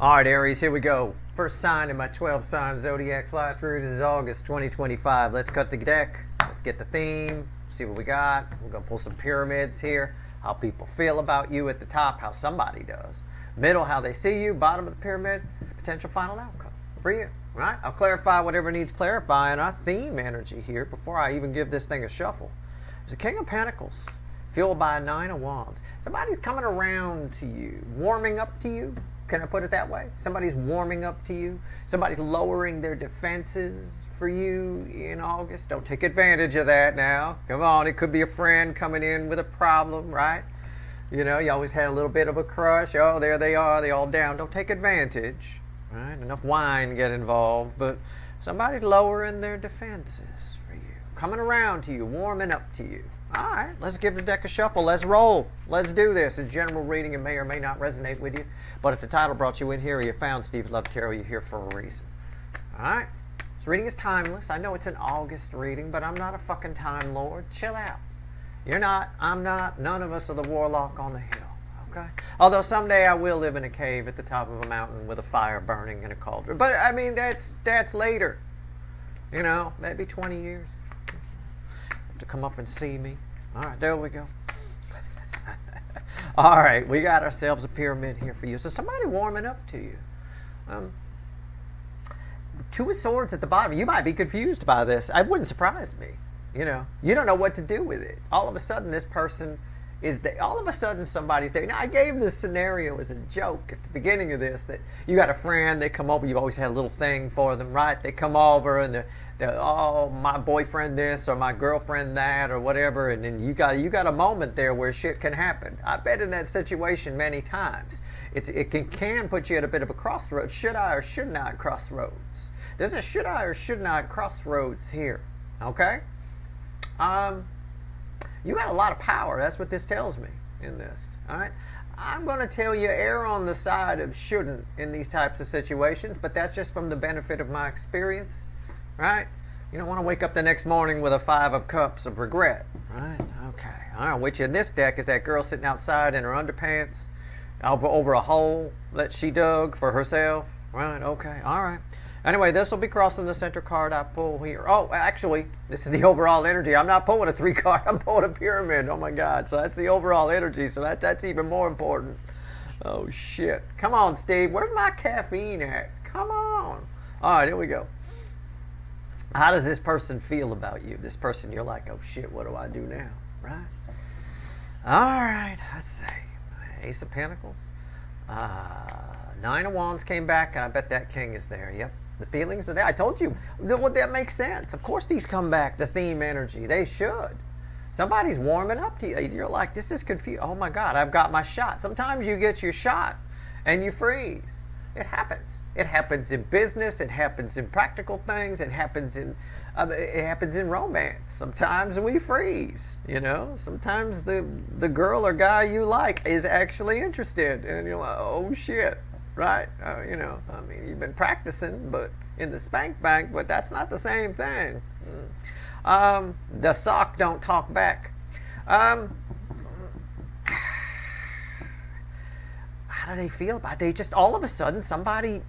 All right, Aries, here we go. First sign in my 12 sign zodiac fly through. This is August 2025. Let's cut the deck. Let's get the theme. See what we got. We're going to pull some pyramids here. How people feel about you at the top, how somebody does. Middle, how they see you. Bottom of the pyramid, potential final outcome for you. Right? I'll clarify whatever needs clarifying. Our theme energy here before I even give this thing a shuffle. There's the King of Pentacles, fueled by a Nine of Wands. Somebody's coming around to you, warming up to you. Can I put it that way? Somebody's warming up to you. Somebody's lowering their defenses for you in August. Don't take advantage of that now. Come on, it could be a friend coming in with a problem, right? You know, you always had a little bit of a crush. Oh, there they are. They all down. Don't take advantage, right? Enough wine to get involved, but somebody's lowering their defenses for you. Coming around to you, warming up to you. All right, let's give the deck a shuffle. Let's roll. Let's do this. It's general reading. It may or may not resonate with you. But if the title brought you in here or you found Steve Love Tarot, you're here for a reason. All right? This reading is timeless. I know it's an August reading, but I'm not a fucking Time Lord. Chill out. You're not. I'm not. None of us are the warlock on the hill. Okay? Although someday I will live in a cave at the top of a mountain with a fire burning in a cauldron. But, I mean, that's later. You know, maybe 20 years. To come up and see me. All right, there we go. All right, we got ourselves a pyramid here for you. So somebody warming up to you. Two of Swords at the bottom. You might be confused by this. It wouldn't surprise me. You know, you don't know what to do with it. All of a sudden, this person is there. All of a sudden, somebody's there. Now, I gave this scenario as a joke at the beginning of this that you got a friend, they come over, you've always had a little thing for them, right? They come over and they're oh, my boyfriend this or my girlfriend that or whatever, and then you got a moment there where shit can happen. I've been in that situation many times. It can put you at a bit of a crossroads. Should I or should not crossroads? There's a should I or should not crossroads here. Okay? You got a lot of power. That's what this tells me in this. All right? I'm going to tell you, err on the side of shouldn't in these types of situations, but that's just from the benefit of my experience. Right? You don't want to wake up the next morning with a 5 of cups of regret. Right? Okay. All right. Which in this deck is that girl sitting outside in her underpants over a hole that she dug for herself. Right? Okay. All right. Anyway, this will be crossing the center card I pull here. Oh, actually, this is the overall energy. I'm not pulling a 3 card. I'm pulling a pyramid. Oh, my God. So that's the overall energy. So that's even more important. Oh, shit. Come on, Steve. Where's my caffeine at? Come on. All right. Here we go. How does this person feel about you? This person, you're like, oh shit, what do I do now? Right? All right, let's see. Ace of Pentacles. Nine of Wands came back, and I bet that King is there. Yep. The feelings are there. I told you. Well, that makes sense. Of course these come back, the theme energy. They should. Somebody's warming up to you. You're like, this is confused. Oh my God, I've got my shot. Sometimes you get your shot, and you freeze. It happens. It happens in business. It happens in practical things. It happens in romance. Sometimes we freeze. You know. Sometimes the girl or guy you like is actually interested, and you're like, oh shit, right? You know. I mean, you've been practicing, but in the spank bank, but that's not the same thing. The sock don't talk back. How do they feel about it? They just all of a sudden somebody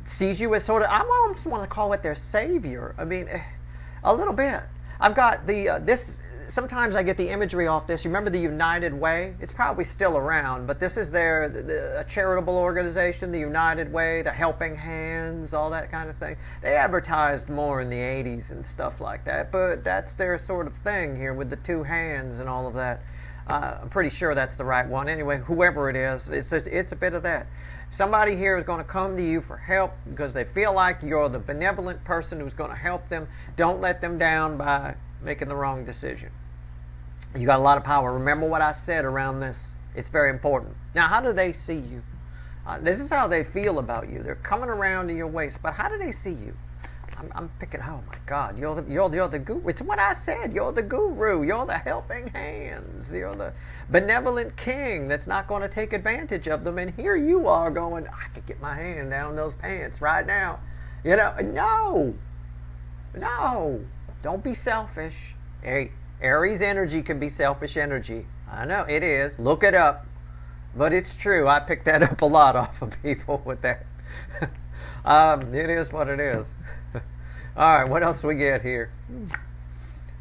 sees you as sort of, I almost want to call it their savior. I mean, a little bit. I've got the this. Sometimes I get the imagery off this. You remember the United Way? It's probably still around, but this is a charitable organization, the United Way, the Helping Hands, all that kind of thing. They advertised more in the 80s and stuff like that, but that's their sort of thing here with the 2 hands and all of that. I'm pretty sure that's the right one. Anyway, whoever it is, it's a bit of that. Somebody here is going to come to you for help because they feel like you're the benevolent person who's going to help them. Don't let them down by making the wrong decision. You got a lot of power. Remember what I said around this. It's very important. Now, how do they see you? This is how they feel about you. They're coming around to your waist, but how do they see you? I'm picking, oh my God, you're the guru. It's what I said. You're the guru. You're the helping hands. You're the benevolent king that's not going to take advantage of them. And here you are going, I could get my hand down those pants right now. You know, no. Don't be selfish. Hey, Aries energy can be selfish energy. I know, it is. Look it up. But it's true. I picked that up a lot off of people with that. It is what it is. All right, what else do we get here?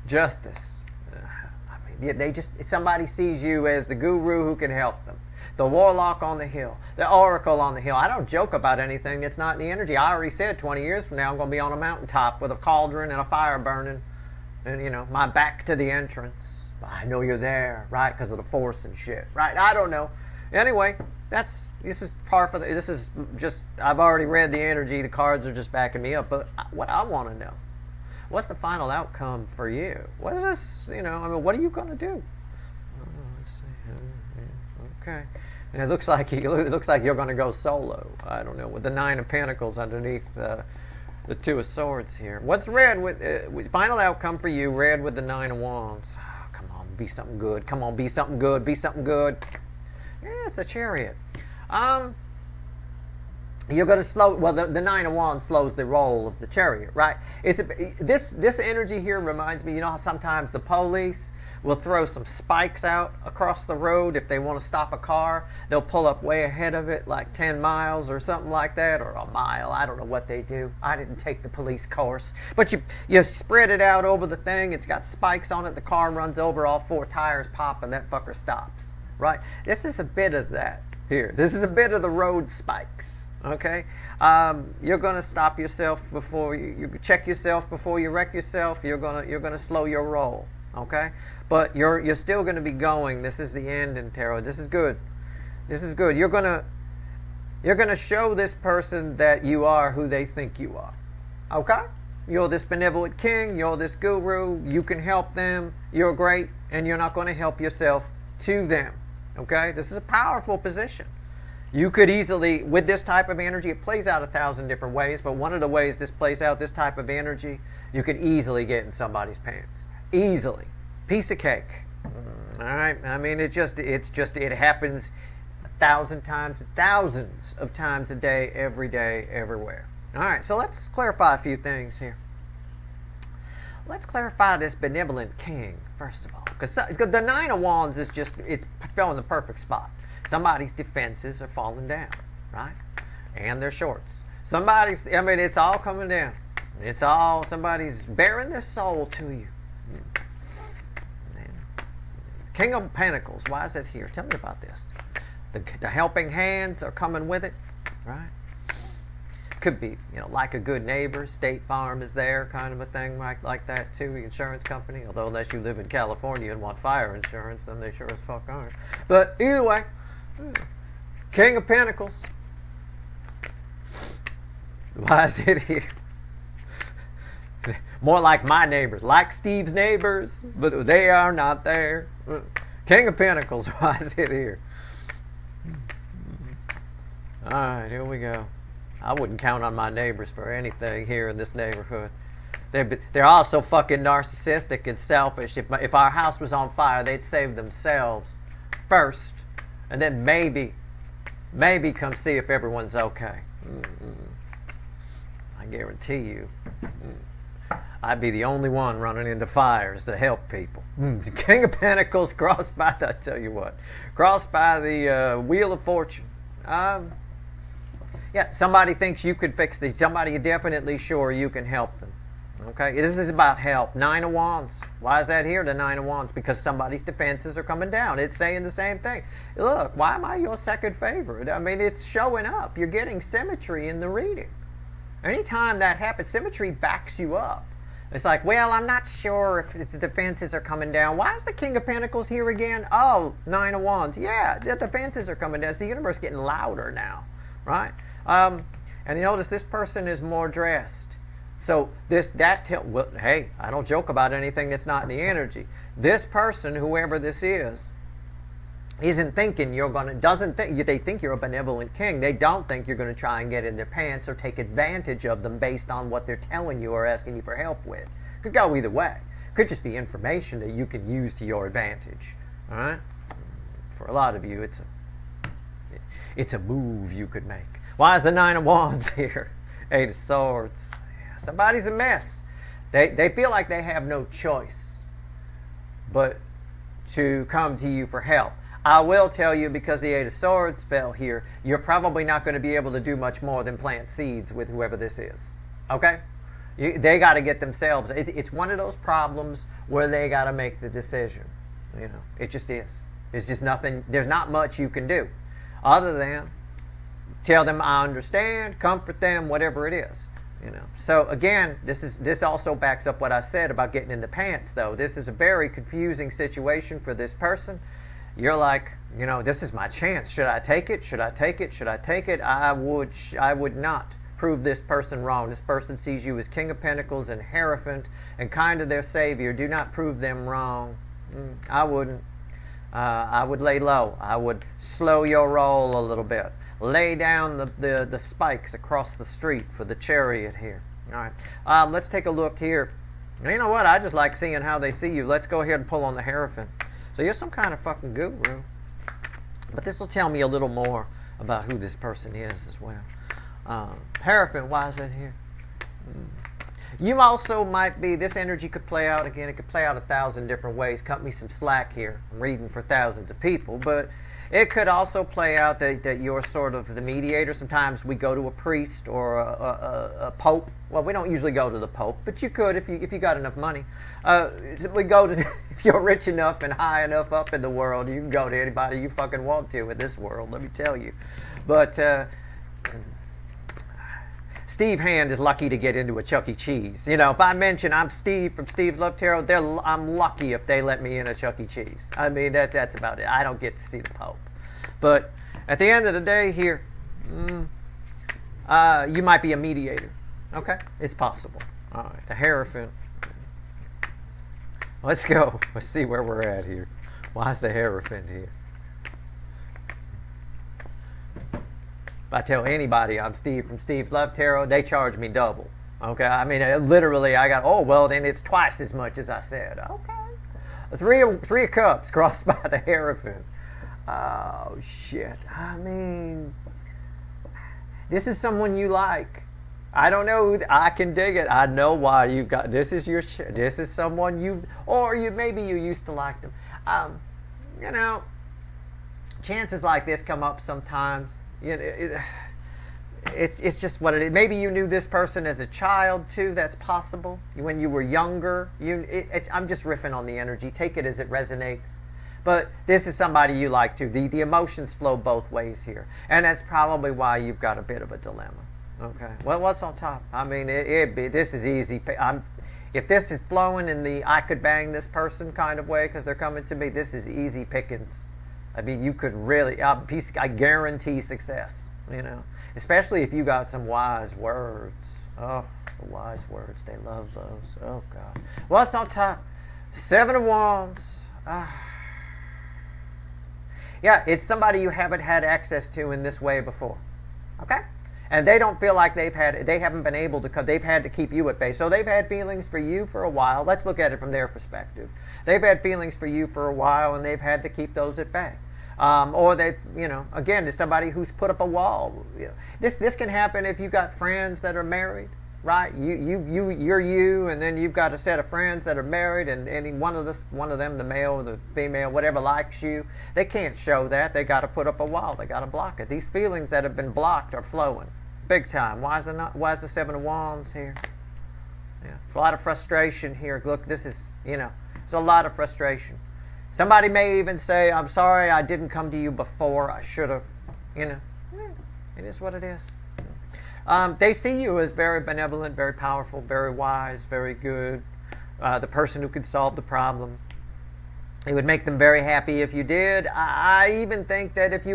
Justice. I mean, they just, somebody sees you as the guru who can help them. The warlock on the hill, the oracle on the hill. I don't joke about anything that's not in the energy. I already said 20 years from now I'm going to be on a mountaintop with a cauldron and a fire burning, and my back to the entrance. I know you're there, right? Because of the force and shit, right? I don't know. Anyway, this is part of this is just, I've already read the energy. The cards are just backing me up. But what I want to know, what's the final outcome for you? What is this? I mean, what are you going to do? Let's see. Okay. And it looks like you're going to go solo. I don't know, with the Nine of Pentacles underneath the Two of Swords here. What's red with final outcome for you? Red with the Nine of Wands. Oh, come on, be something good. Come on, be something good. Be something good. Yeah, it's a Chariot. You're going to slow. Well, the Nine of Wands slows the roll of the Chariot, right? This energy here reminds me. You know how sometimes the police will throw some spikes out across the road if they want to stop a car. They'll pull up way ahead of it, like 10 miles or something like that, or a mile. I don't know what they do. I didn't take the police course. But you spread it out over the thing. It's got spikes on it. The car runs over, all 4 tires pop, and that fucker stops, right? This is a bit of that here. This is a bit of the road spikes, okay? You're going to stop yourself before you check yourself before you wreck yourself. You're going to slow your roll, okay? But you're still going to be going. This is the end in tarot. This is good. This is good. You're going to show this person that you are who they think you are. Okay? You're this benevolent king. You're this guru. You can help them. You're great. And you're not going to help yourself to them. Okay? This is a powerful position. You could easily, with this type of energy, it plays out 1,000 different ways, but one of the ways this plays out, this type of energy, you could easily get in somebody's pants. Easily. Piece of cake. All right? I mean, it happens 1,000 times, thousands of times a day, every day, everywhere. All right, so let's clarify a few things here. Let's clarify this benevolent king, first of all. Because the Nine of Wands is it's fell in the perfect spot. Somebody's defenses are falling down, right? And their shorts. It's all coming down. Somebody's bearing their soul to you. King of Pentacles, why is it here? Tell me about this. The helping hands are coming with it, right? Could be, like a good neighbor. State Farm is there, kind of a thing like that too. The insurance company, although unless you live in California and want fire insurance, then they sure as fuck aren't. But either way, King of Pentacles. Why is it here? More like my neighbors, like Steve's neighbors, but they are not there. King of Pentacles, why is it here? All right, here we go. I wouldn't count on my neighbors for anything here in this neighborhood. They're all so fucking narcissistic and selfish. If our house was on fire, they'd save themselves first, and then maybe come see if everyone's okay. I guarantee you. I'd be the only one running into fires to help people. King of Pentacles crossed by, I tell you what, crossed by the Wheel of Fortune. Yeah, somebody thinks you could fix these. Somebody you're definitely sure you can help them. Okay, this is about help. Nine of Wands. Why is that here, the Nine of Wands? Because somebody's defenses are coming down. It's saying the same thing. Look, why am I your second favorite? I mean, it's showing up. You're getting symmetry in the reading. Anytime that happens, symmetry backs you up. It's like, well, I'm not sure if the defenses are coming down. Why is the King of Pentacles here again? Oh, Nine of Wands. Yeah, the defenses are coming down. It's the universe getting louder now, right? And you notice this person is more dressed. So well, hey, I don't joke about anything that's not in the energy. This person, whoever this is, isn't thinking they think you're a benevolent king. They don't think you're going to try and get in their pants or take advantage of them based on what they're telling you or asking you for help with. Could go either way. Could just be information that you can use to your advantage. All right? For a lot of you, it's a move you could make. Why is the Nine of Wands here? Eight of Swords. Yeah, somebody's a mess. They feel like they have no choice but to come to you for help. I will tell you, because the Eight of Swords fell here, you're probably not going to be able to do much more than plant seeds with whoever this is. Okay? They got to get themselves. It's one of those problems where they got to make the decision. You know, it just is. It's just nothing. There's not much you can do other than tell them I understand, comfort them, whatever it is. You know. So again, this also backs up what I said about getting in the pants, though. This is a very confusing situation for this person. You're like, you know, this is my chance. Should I take it? Should I take it? Should I take it? I would not prove this person wrong. This person sees you as King of Pentacles and Hierophant and kind of their savior. Do not prove them wrong. I wouldn't. I would lay low. I would slow your roll a little bit. Lay down the spikes across the street for the Chariot here. All right. Let's take a look here. You know what? I just like seeing how they see you. Let's go ahead and pull on the Hierophant. So you're some kind of fucking guru. But this will tell me a little more about who this person is as well. Hierophant, why is it here? You also might be, this energy could play out, again, it could play out 1,000 different ways. Cut me some slack here. I'm reading for thousands of people. But it could also play out that you're sort of the mediator. Sometimes we go to a priest or a pope. Well, we don't usually go to the pope, but you could if you got enough money. We go to, if you're rich enough and high enough up in the world, you can go to anybody you fucking want to in this world, let me tell you. But Steve Hand is lucky to get into a Chuck E. Cheese. You know, if I mention I'm Steve from Steve's Love Tarot, I'm lucky if they let me in a Chuck E. Cheese. I mean, that's about it. I don't get to see the Pope. But at the end of the day here, you might be a mediator. Okay? It's possible. All right, the Hierophant. Let's go. Let's see where we're at here. Why is the Hierophant here? If I tell anybody I'm Steve from Steve's Love Tarot, they charge me double. Okay? I mean, literally, I got, oh, well, then it's twice as much as I said. Okay. Three of Cups crossed by the Hierophant. Oh, shit. I mean, this is someone you like. I don't know. I can dig it. I know why you got, this is someone you, or maybe you used to like them. You know, chances like this come up sometimes. You know, it's just what it is. Maybe you knew this person as a child too. That's possible. When you were younger, I'm just riffing on the energy. Take it as it resonates. But this is somebody you like too. The emotions flow both ways here, and that's probably why you've got a bit of a dilemma. Okay. Well, what's on top? I mean, this is easy. If this is flowing in the I could bang this person kind of way because they're coming to me, this is easy pickings. I mean, you could really, I guarantee success, you know, especially if you got some wise words. Oh, the wise words, they love those. Oh, God. What's on top? Seven of Wands. Yeah, it's somebody you haven't had access to in this way before, okay? And they don't feel like they haven't been able to, they've had to keep you at bay. So they've had feelings for you for a while. Let's look at it from their perspective. They've had feelings for you for a while, and they've had to keep those at bay. Or they've, you know, again, there's somebody who's put up a wall. You know, this can happen if you got friends that are married, right? You're you, and then you've got a set of friends that are married, and one of them, the male or the female, whatever, likes you. They can't show that. They got to put up a wall. They got to block it. These feelings that have been blocked are flowing big time. Why is the Seven of Wands here? Yeah, it's a lot of frustration here. Look, this is, you know, it's a lot of frustration. Somebody may even say, I'm sorry I didn't come to you before. I should have, you know. It is what it is. They see you as very benevolent, very powerful, very wise, very good. The person who could solve the problem. It would make them very happy if you did. I even think that if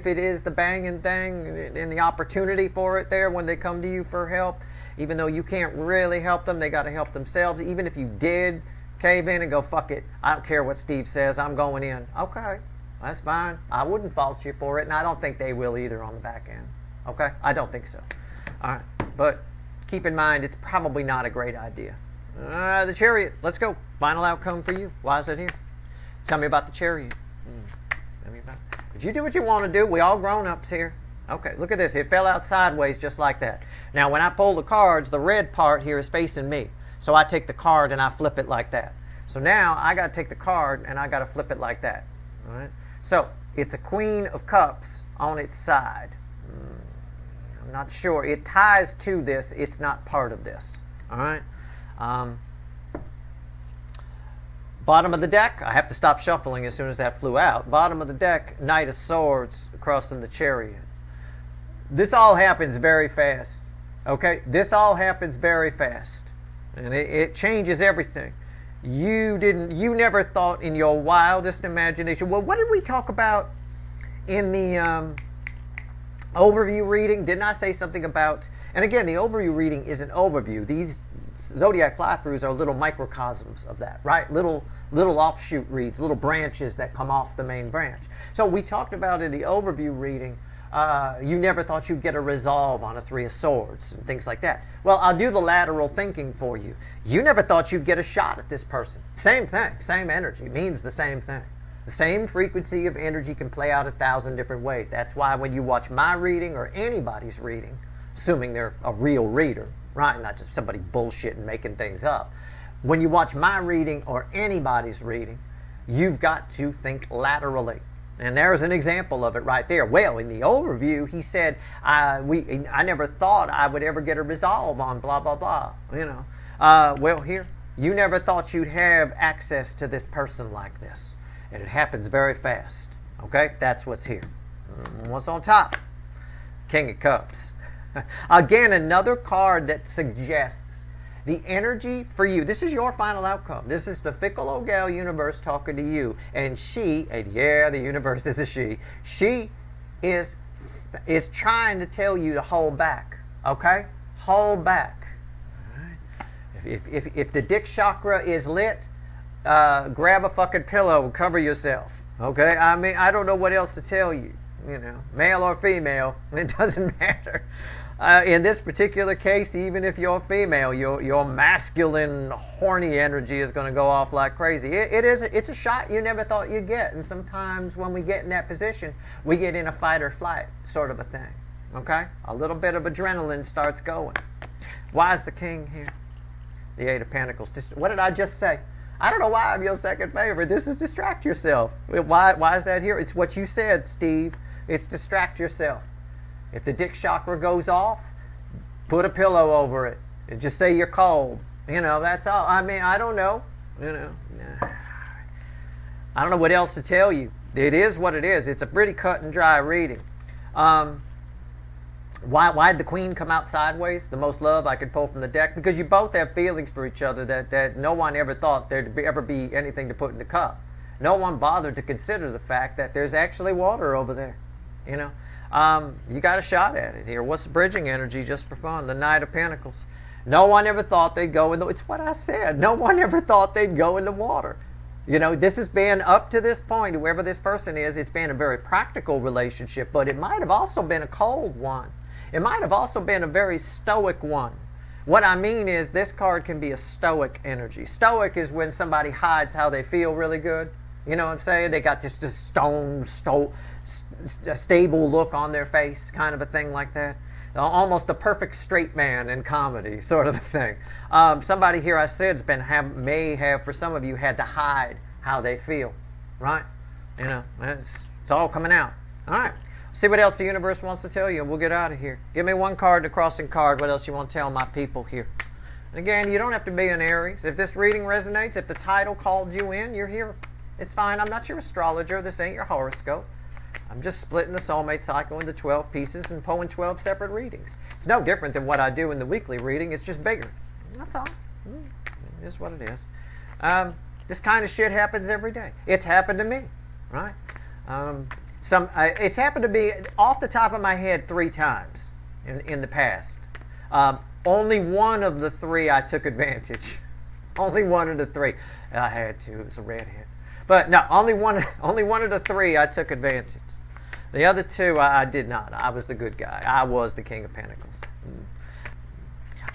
it is the banging thing and the opportunity for it there when they come to you for help, even though you can't really help them, they got to help themselves. Even if you did cave in and go, fuck it, I don't care what Steve says, I'm going in. Okay, that's fine. I wouldn't fault you for it, and I don't think they will either on the back end. Okay, I don't think so. All right, but keep in mind, it's probably not a great idea. The Chariot, let's go. Final outcome for you. Why is it here? Tell me about the Chariot. Tell me about it. But you do what you want to do. We all grown-ups here. Okay, look at this. It fell out sideways just like that. Now, when I pull the cards, the red part here is facing me. So I take the card and I flip it like that. So now I got to take the card and I got to flip it like that. All right. So it's a Queen of Cups on its side. I'm not sure. It ties to this. It's not part of this. All right. Bottom of the deck. I have to stop shuffling as soon as that flew out. Bottom of the deck, Knight of Swords crossing the Chariot. This all happens very fast. Okay? This all happens very fast. And it changes everything. You never thought in your wildest imagination. Well, what did we talk about in the overview reading? Didn't I say something about, and again, the overview reading is an overview. These zodiac fly-throughs are little microcosms of that, right? Little offshoot reads, little branches that come off the main branch. So we talked about in the overview reading, you never thought you'd get a resolve on a Three of Swords and things like that. Well, I'll do the lateral thinking for you. You never thought you'd get a shot at this person. Same thing, same energy. It means the same thing. The same frequency of energy can play out 1,000 different ways. That's why when you watch my reading or anybody's reading, assuming they're a real reader, right? Not just somebody bullshitting, making things up. When you watch my reading or anybody's reading, you've got to think laterally. And there's an example of it right there. Well, in the overview, he said, I never thought I would ever get a resolve on blah, blah, blah. You know. Well, here, you never thought you'd have access to this person like this. And it happens very fast. Okay? That's what's here. What's on top? King of Cups. Again, another card that suggests the energy for you. This is your final outcome. This is the fickle old gal universe talking to you. And she, and yeah, the universe is a she is trying to tell you to hold back. Okay? Hold back. All right? If the dick chakra is lit, grab a fucking pillow and cover yourself. Okay? I mean, I don't know what else to tell you. You know, male or female, it doesn't matter. In this particular case, even if you're female, your masculine, horny energy is going to go off like crazy. It's a shot you never thought you'd get. And sometimes when we get in that position, we get in a fight or flight sort of a thing. Okay? A little bit of adrenaline starts going. Why is the king here? The Eight of Pentacles. What did I just say? I don't know why I'm your second favorite. This is distract yourself. Why is that here? It's what you said, Steve. It's distract yourself. If the dick chakra goes off, put a pillow over it and just say you're cold. You know, that's all. I mean, I don't know. You know, I don't know what else to tell you. It is what it is. It's a pretty cut and dry reading. Why'd the Queen come out sideways? The most love I could pull from the deck? Because you both have feelings for each other that no one ever thought there'd ever be anything to put in the cup. No one bothered to consider the fact that there's actually water over there. You know? You got a shot at it here. What's the bridging energy just for fun? The Knight of Pentacles. No one ever thought they'd go in the... It's what I said. No one ever thought they'd go in the water. You know, this has been, up to this point, whoever this person is, it's been a very practical relationship, but it might have also been a cold one. It might have also been a very stoic one. What I mean is this card can be a stoic energy. Stoic is when somebody hides how they feel really good. You know what I'm saying? They got just a stable look on their face, kind of a thing like that. Almost a perfect straight man in comedy, sort of a thing. Somebody here I said may have, for some of you, had to hide how they feel, right? You know, it's all coming out. All right. See what else the universe wants to tell you, and we'll get out of here. Give me one card, the crossing card. What else you want to tell my people here? And again, you don't have to be an Aries. If this reading resonates, if the title called you in, you're here. It's fine. I'm not your astrologer. This ain't your horoscope. I'm just splitting the soulmate cycle into 12 pieces and pulling 12 separate readings. It's no different than what I do in the weekly reading. It's just bigger. That's all. It is what it is. This kind of shit happens every day. It's happened to me, right? It's happened to me off the top of my head 3 times in the past. Only one of the 3 I took advantage. Only one of the 3. I had to. It was a redhead. But no, only one of the 3 I took advantage. The other 2 I did not. I was the good guy. I was the King of Pentacles.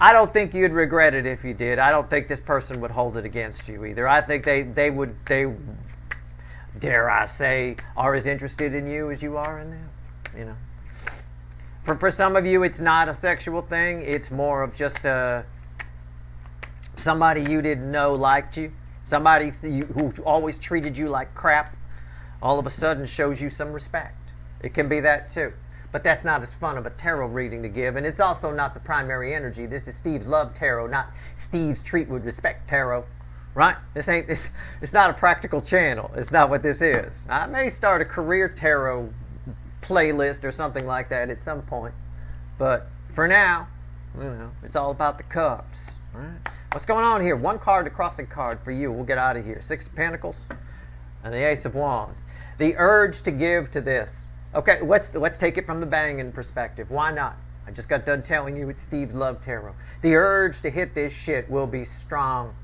I don't think you'd regret it if you did. I don't think this person would hold it against you either. I think they would, dare I say, are as interested in you as you are in them. You know. For some of you, it's not a sexual thing. It's more of just somebody you didn't know liked you. Somebody who always treated you like crap. all of a sudden shows you some respect. It can be that too. But that's not as fun of a tarot reading to give, and it's also not the primary energy. This is Steve's Love Tarot, not Steve's Treat with Respect Tarot, right? It's not a practical channel. It's not what this is. I may start a career tarot playlist or something like that at some point, but for now, it's all about the cuffs, right? What's going on here? One card, the crossing card for you. We'll get out of here. Six of Pentacles and the Ace of Wands. The urge to give to this. Okay, let's take it from the banging perspective. Why not? I just got done telling you it's Steve's Love Tarot. The urge to hit this shit will be strong.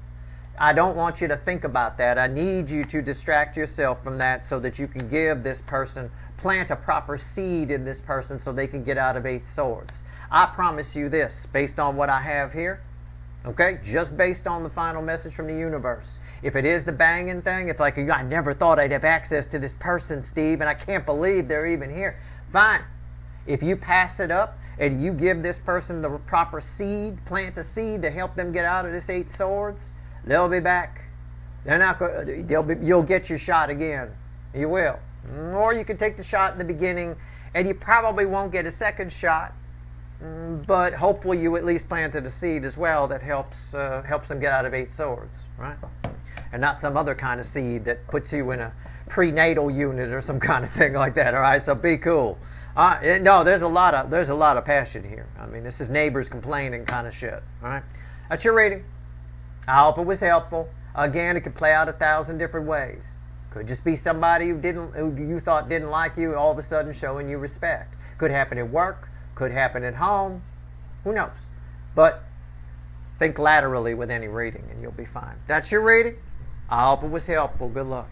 I don't want you to think about that. I need you to distract yourself from that so that you can give this person, plant a proper seed in this person so they can get out of Eight Swords. I promise you this, based on what I have here, okay, just based on the final message from the universe. If it is the banging thing, it's like, I never thought I'd have access to this person, Steve, and I can't believe they're even here. Fine. If you pass it up and you give this person the proper seed, plant a seed to help them get out of this Eight Swords, they'll be back. They're not going. You'll get your shot again. You will. Or you can take the shot in the beginning, and you probably won't get a second shot. But hopefully you at least planted a seed as well that helps them get out of Eight Swords, right? And not some other kind of seed that puts you in a prenatal unit or some kind of thing like that. All right, so be cool. No, there's a lot of passion here. I mean, this is neighbors complaining kind of shit. All right, that's your reading. I hope it was helpful. Again, it could play out 1,000 different ways. Could just be somebody who you thought didn't like you, all of a sudden showing you respect. Could happen at work. Could happen at home. Who knows? But think laterally with any reading and you'll be fine. That's your reading. I hope it was helpful. Good luck.